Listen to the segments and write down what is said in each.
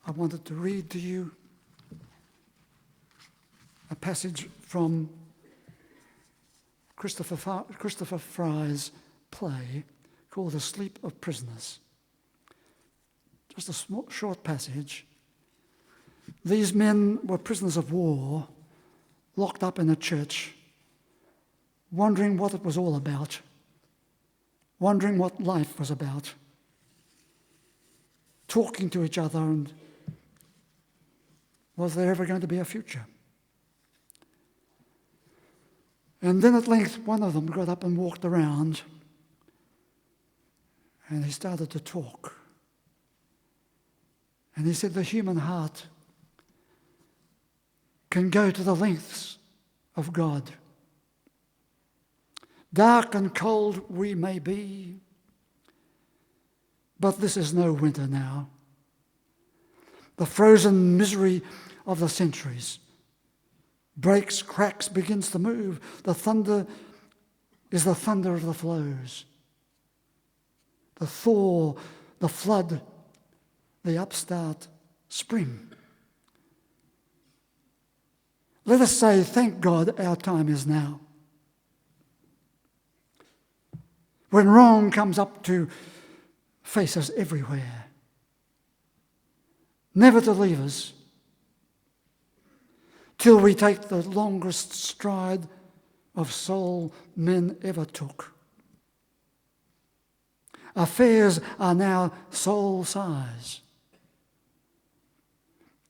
I wanted to read to you a passage from Christopher Fry's play called The Sleep of Prisoners. Just a short passage. These men were prisoners of war, locked up in a church, wondering what it was all about, wondering what life was about, talking to each other, and was there ever going to be a future? And then at length one of them got up and walked around, and he started to talk. And he said the human heart can go to the lengths of God. Dark and cold we may be, but this is no winter now. The frozen misery of the centuries breaks, cracks, begins to move. The thunder is the thunder of the flows. The thaw, the flood, the upstart spring. Let us say, thank God our time is now. When wrong comes up to face us everywhere, never to leave us till we take the longest stride of soul men ever took. Affairs are now soul size.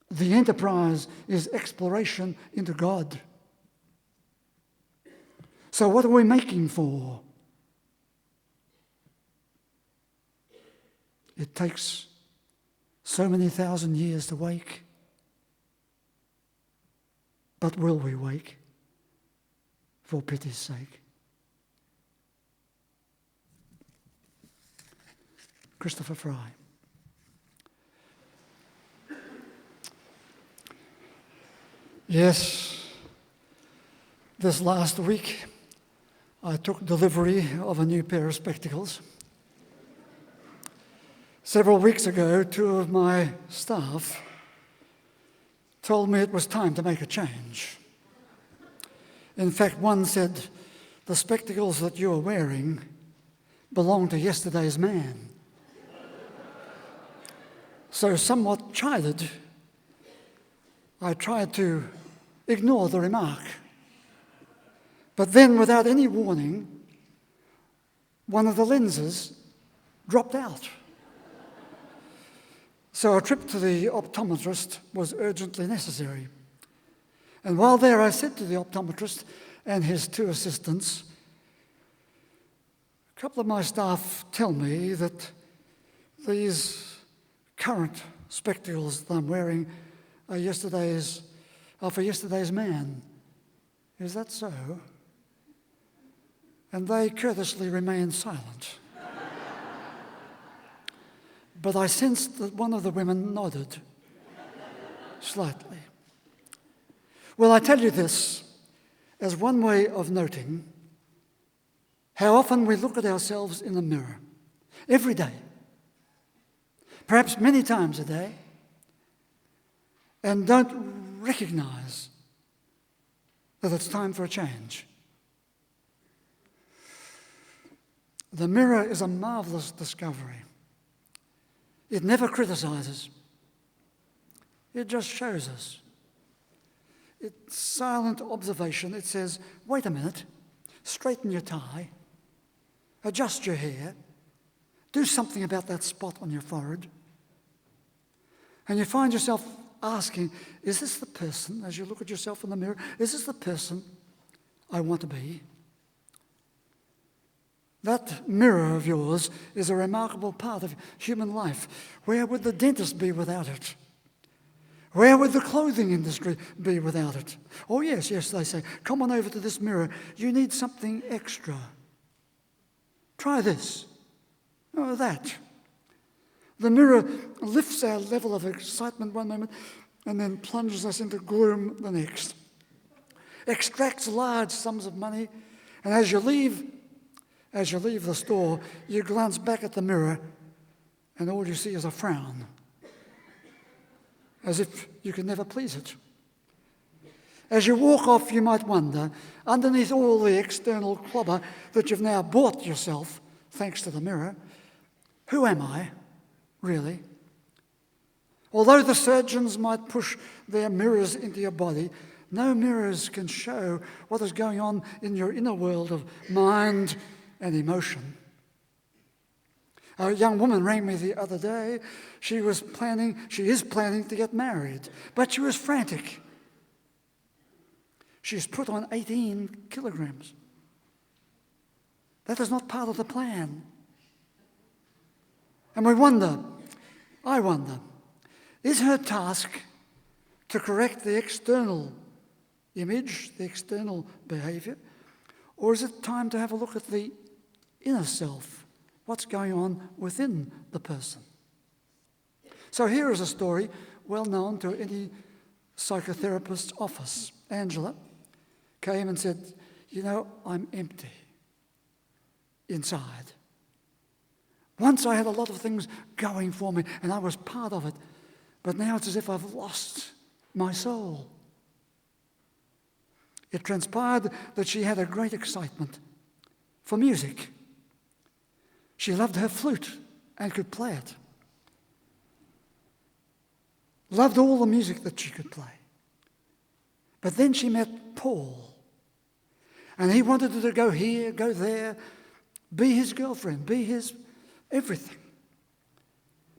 The enterprise is exploration into God. So what are we making for? It takes so many thousand years to wake. But will we wake? For pity's sake. Christopher Fry. Yes, this last week I took delivery of a new pair of spectacles. Several weeks ago, two of my staff told me it was time to make a change. In fact, one said, the spectacles that you are wearing belong to yesterday's man. So somewhat chided, I tried to ignore the remark. But then, without any warning, one of the lenses dropped out. So a trip to the optometrist was urgently necessary. And while there, I said to the optometrist and his two assistants, a couple of my staff tell me that these current spectacles that I'm wearing are for yesterday's man. Is that so? And they courteously remained silent. But I sensed that one of the women nodded slightly. Well, I tell you this as one way of noting how often we look at ourselves in the mirror every day, perhaps many times a day, and don't recognize that it's time for a change. The mirror is a marvelous discovery. It never criticizes. It just shows us. It's silent observation. It says, wait a minute, straighten your tie, adjust your hair, do something about that spot on your forehead. And you find yourself asking, is this the person, as you look at yourself in the mirror, is this the person I want to be? That mirror of yours is a remarkable part of human life. Where would the dentist be without it? Where would the clothing industry be without it? Oh, yes, they say, come on over to this mirror. You need something extra. Try this. Oh, that. The mirror lifts our level of excitement one moment and then plunges us into gloom the next. Extracts large sums of money, and as you leave the store, you glance back at the mirror and all you see is a frown. as if you can never please it. As you walk off, you might wonder, underneath all the external clobber that you've now bought yourself, thanks to the mirror, who am I, really? Although the surgeons might push their mirrors into your body, no mirrors can show what is going on in your inner world of mind and emotion. A young woman rang me the other day. She is planning to get married, but she was frantic. She's put on 18 kilograms. That is not part of the plan. And I wonder, is her task to correct the external image, the external behaviour, or is it time to have a look at the inner self, what's going on within the person? So here is a story well known to any psychotherapist's office. Angela came and said, I'm empty inside. Once I had a lot of things going for me and I was part of it, but now it's as if I've lost my soul. It transpired that she had a great excitement for music. She loved her flute and could play it. Loved all the music that she could play. But then she met Paul. And he wanted her to go here, go there, be his girlfriend, be his everything.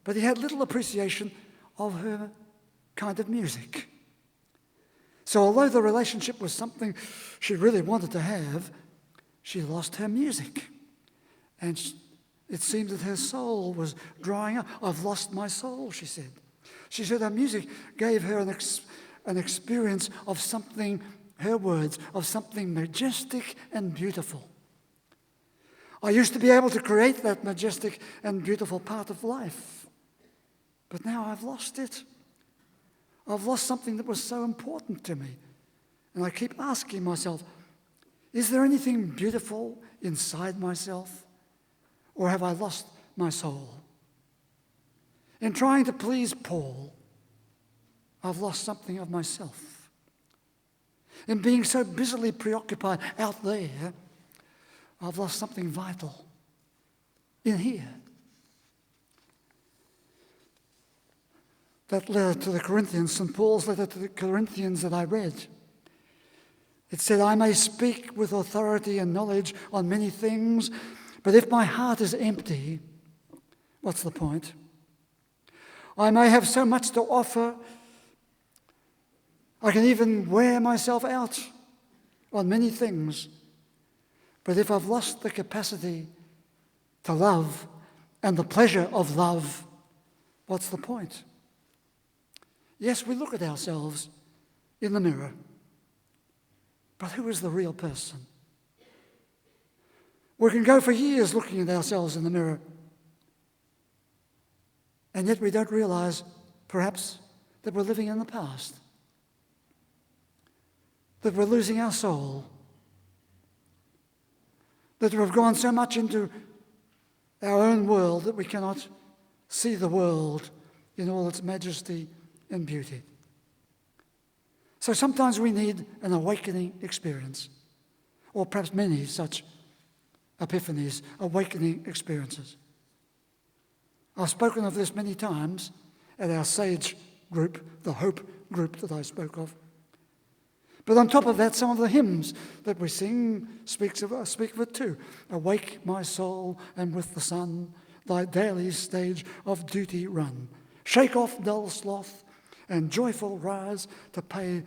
But he had little appreciation of her kind of music. So although the relationship was something she really wanted to have, she lost her music. And it seemed that her soul was drying up. I've lost my soul, she said. She said her music gave her an experience of something, her words, of something majestic and beautiful. I used to be able to create that majestic and beautiful part of life, but now I've lost it. I've lost something that was so important to me. And I keep asking myself, is there anything beautiful inside myself? Or have I lost my soul? In trying to please Paul, I've lost something of myself. In being so busily preoccupied out there, I've lost something vital in here. That letter to the Corinthians, St. Paul's letter to the Corinthians that I read, it said, I may speak with authority and knowledge on many things, but if my heart is empty, what's the point? I may have so much to offer, I can even wear myself out on many things, but if I've lost the capacity to love and the pleasure of love, what's the point? Yes, we look at ourselves in the mirror, but who is the real person? We can go for years looking at ourselves in the mirror, and yet we don't realize, perhaps, that we're living in the past, that we're losing our soul, that we've gone so much into our own world that we cannot see the world in all its majesty and beauty. So sometimes we need an awakening experience, or perhaps many such epiphanies, awakening experiences. I've spoken of this many times at our SAGE group, the Hope group that I spoke of. But on top of that, some of the hymns that we sing speak of it too. Awake my soul, and with the sun, thy daily stage of duty run. Shake off dull sloth, and joyful rise to pay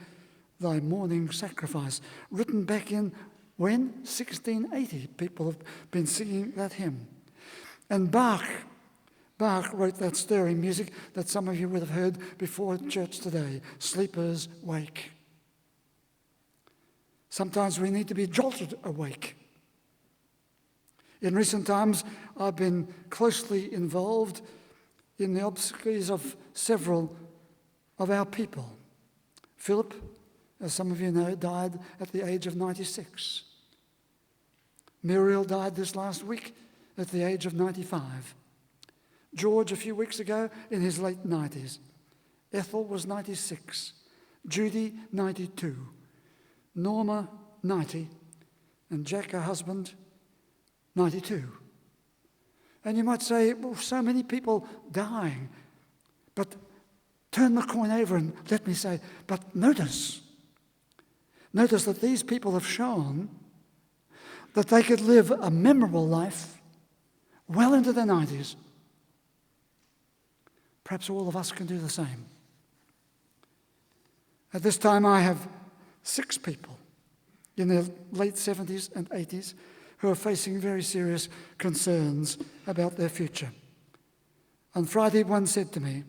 thy morning sacrifice. Written back in, when? 1680. People have been singing that hymn. And Bach wrote that stirring music that some of you would have heard before church today. Sleepers wake. Sometimes we need to be jolted awake. In recent times, I've been closely involved in the obsequies of several of our people. Philip, as some of you know, died at the age of 96. Muriel died this last week at the age of 95. George, a few weeks ago, in his late 90s. Ethel was 96. Judy, 92. Norma, 90. And Jack, her husband, 92. And you might say, well, so many people dying. But turn the coin over and let me say, but notice that these people have shown that they could live a memorable life well into their 90s. Perhaps all of us can do the same. At this time, I have 6 people in their late 70s and 80s who are facing very serious concerns about their future. On Friday, one said to me,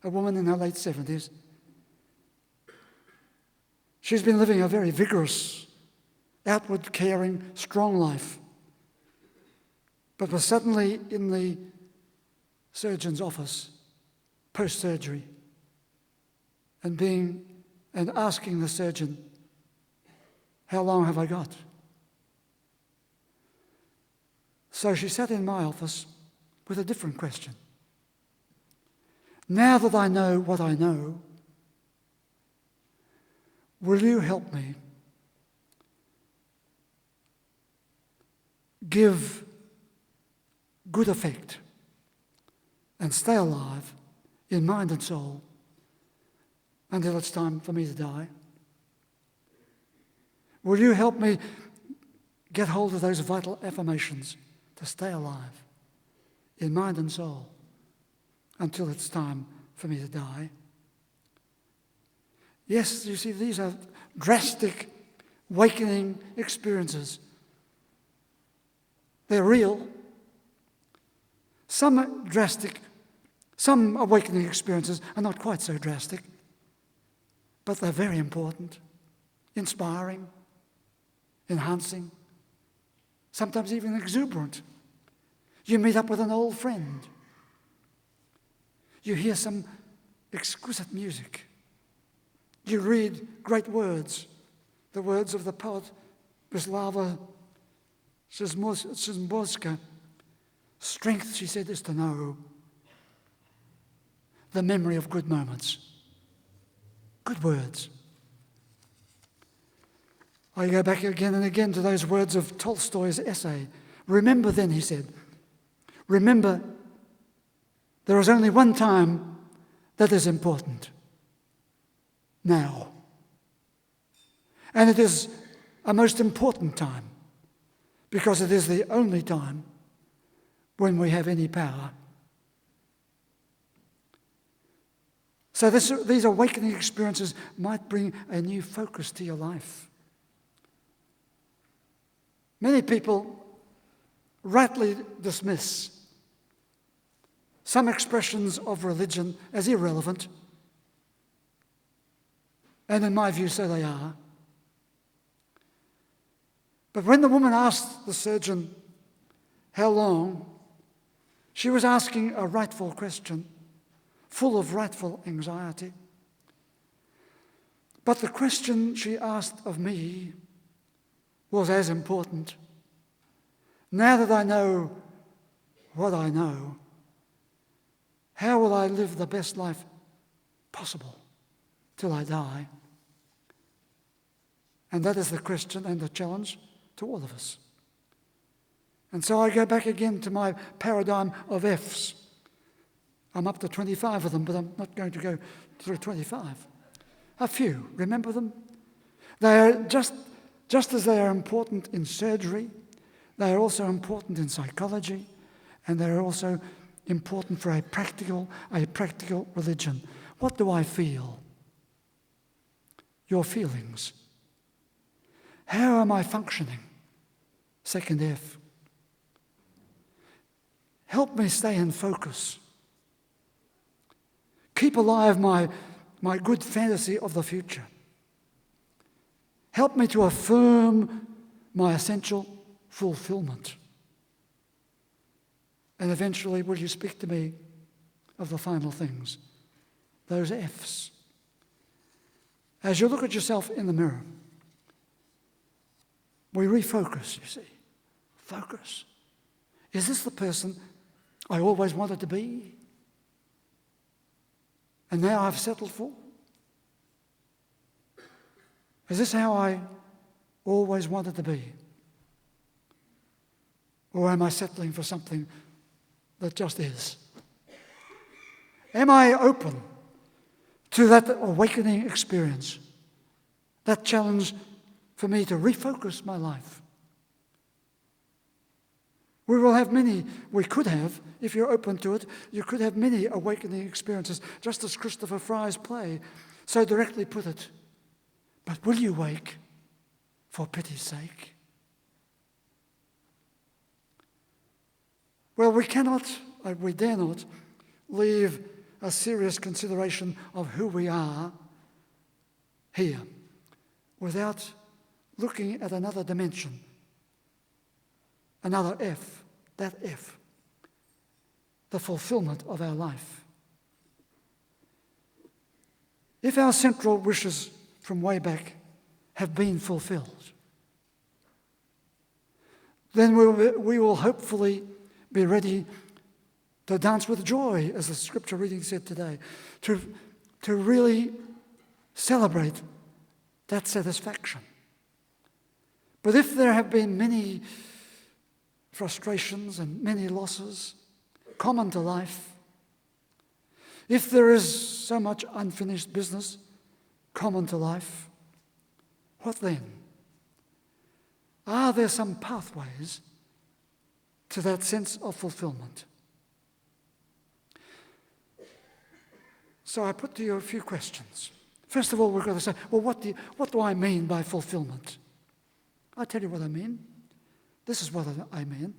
a woman in her late 70s, she's been living a very vigorous, outward caring, strong life, but was suddenly in the surgeon's office post-surgery and asking the surgeon, how long have I got? So she sat in my office with a different question. Now that I know what I know, will you help me give good effect and stay alive in mind and soul until it's time for me to die? Will you help me get hold of those vital affirmations to stay alive in mind and soul until it's time for me to die? Yes, you see, these are drastic, awakening experiences. They're real. Some awakening experiences are not quite so drastic, but they're very important, inspiring, enhancing, sometimes even exuberant. You meet up with an old friend. You hear some exquisite music. You read great words, the words of the poet Wisława Szymborska. Strength, she said, is to know the memory of good moments, good words. I go back again and again to those words of Tolstoy's essay. Remember then, he said, remember there is only one time that is important. Now. And it is a most important time because it is the only time when we have any power. So these awakening experiences might bring a new focus to your life. Many people rightly dismiss some expressions of religion as irrelevant, and in my view, so they are. But when the woman asked the surgeon how long, she was asking a rightful question, full of rightful anxiety. But the question she asked of me was as important. Now that I know what I know, how will I live the best life possible till I die? And that is the question and the challenge to all of us. And so I go back again to my paradigm of F's. I'm up to 25 of them, but I'm not going to go through 25. A few, remember them? They are just as they are important in surgery, they are also important in psychology, and they are also important for a practical religion. What do I feel? Your feelings. How am I functioning? Second F. Help me stay in focus. Keep alive my good fantasy of the future. Help me to affirm my essential fulfillment. And eventually, will you speak to me of the final things, those F's? As you look at yourself in the mirror, we refocus, you see. Focus. Is this the person I always wanted to be? and now I've settled for? Is this how I always wanted to be? Or am I settling for something that just is? Am I open to that awakening experience, that challenge for me to refocus my life? We could have, if you're open to it, you could have many awakening experiences, just as Christopher Fry's play so directly put it. But will you wake for pity's sake? Well, we dare not leave a serious consideration of who we are here without looking at another dimension, another F, that F, the fulfillment of our life. If our central wishes from way back have been fulfilled, then we will hopefully be ready to dance with joy, as the scripture reading said today, to really celebrate that satisfaction. But if there have been many frustrations and many losses common to life, if there is so much unfinished business common to life, what then? Are there some pathways to that sense of fulfillment? So I put to you a few questions. First of all, we've got to say, well, what do I mean by fulfillment? I'll tell you what I mean. This is what I mean.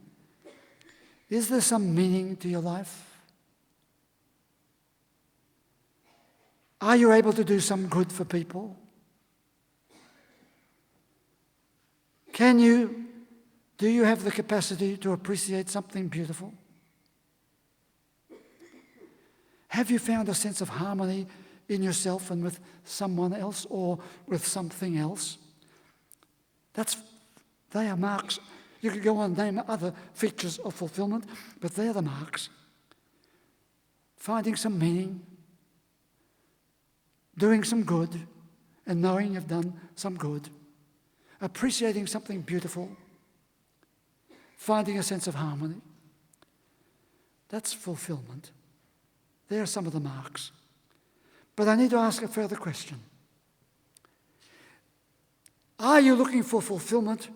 Is there some meaning to your life? Are you able to do some good for people? Do you have the capacity to appreciate something beautiful? Have you found a sense of harmony in yourself and with someone else or with something else? They are marks. You could go on and name other features of fulfillment, but they're the marks. Finding some meaning, doing some good, and knowing you've done some good, appreciating something beautiful, finding a sense of harmony. That's fulfillment. There are some of the marks. But I need to ask a further question. Are you looking for fulfillment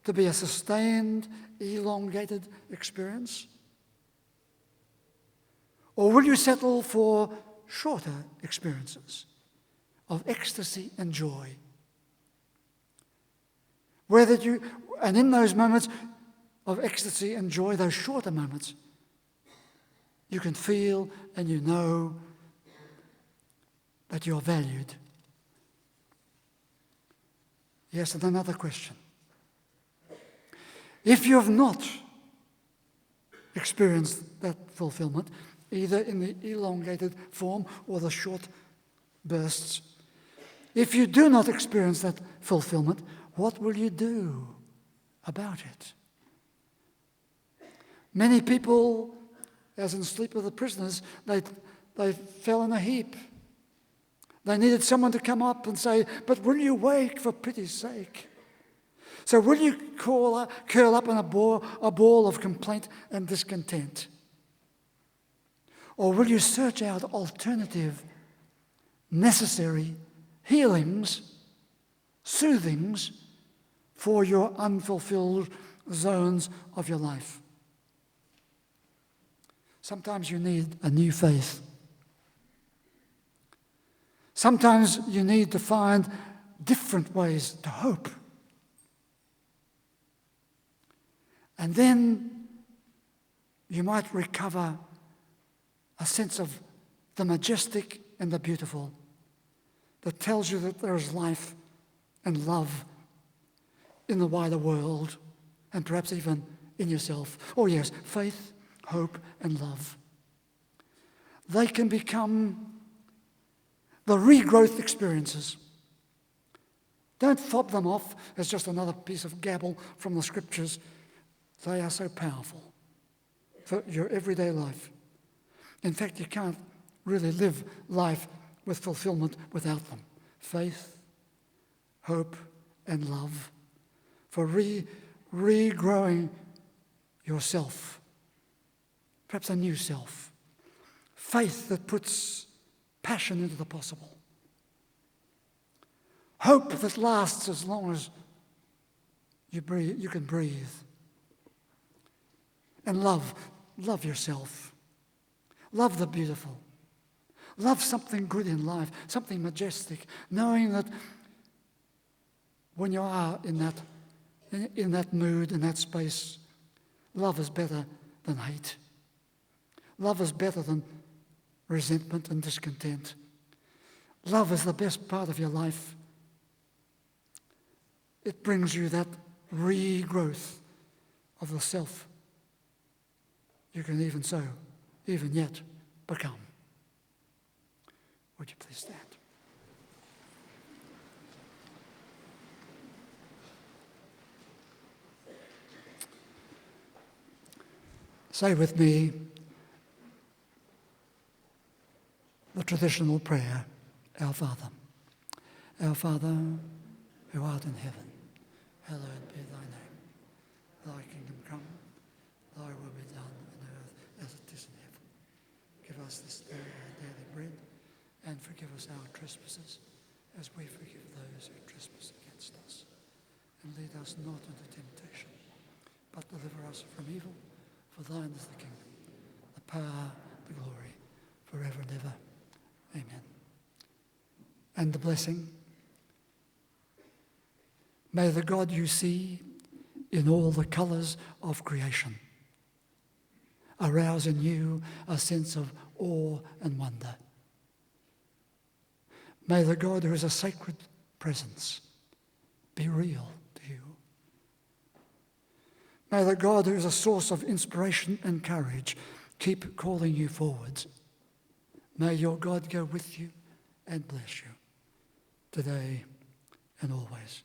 to be a sustained, elongated experience? Or will you settle for shorter experiences of ecstasy and joy? And in those moments of ecstasy and joy, those shorter moments, you can feel and you know that you're valued. Yes, and another question. If you have not experienced that fulfillment, either in the elongated form or the short bursts, if you do not experience that fulfillment, what will you do about it? Many people, as in Sleep of the Prisoners, they fell in a heap. They needed someone to come up and say, but will you wake for pity's sake? So will you curl up in a ball of complaint and discontent? Or will you search out alternative, necessary healings, soothings for your unfulfilled zones of your life? Sometimes you need a new faith. Sometimes you need to find different ways to hope. And then you might recover a sense of the majestic and the beautiful that tells you that there is life and love in the wider world and perhaps even in yourself. Oh yes, faith, hope, and love. They can become the regrowth experiences. Don't fob them off as just another piece of gabble from the scriptures. They are so powerful for your everyday life. In fact, you can't really live life with fulfillment without them. Faith, hope, and love for regrowing yourself, perhaps a new self. Faith that puts passion into the possible. Hope that lasts as long as you can breathe. And love yourself. Love the beautiful. Love something good in life, something majestic, knowing that when you are in that mood, in that space, love is better than hate. Love is better than resentment and discontent. Love is the best part of your life. It brings you that regrowth of the self you can even yet become. Would you please stand? Say with me the traditional prayer, Our Father. Our Father, who art in heaven, hallowed be thy name. Thy kingdom come, thy will be done on earth as it is in heaven. Give us this day our daily bread, and forgive us our trespasses, as we forgive those who trespass against us. And lead us not into temptation, but deliver us from evil. For thine is the kingdom, the power, the glory, forever and ever. Amen. And the blessing. May the God you see in all the colours of creation arouse in you a sense of awe and wonder. May the God who is a sacred presence be real to you. May the God who is a source of inspiration and courage keep calling you forwards. May your God go with you and bless you today and always.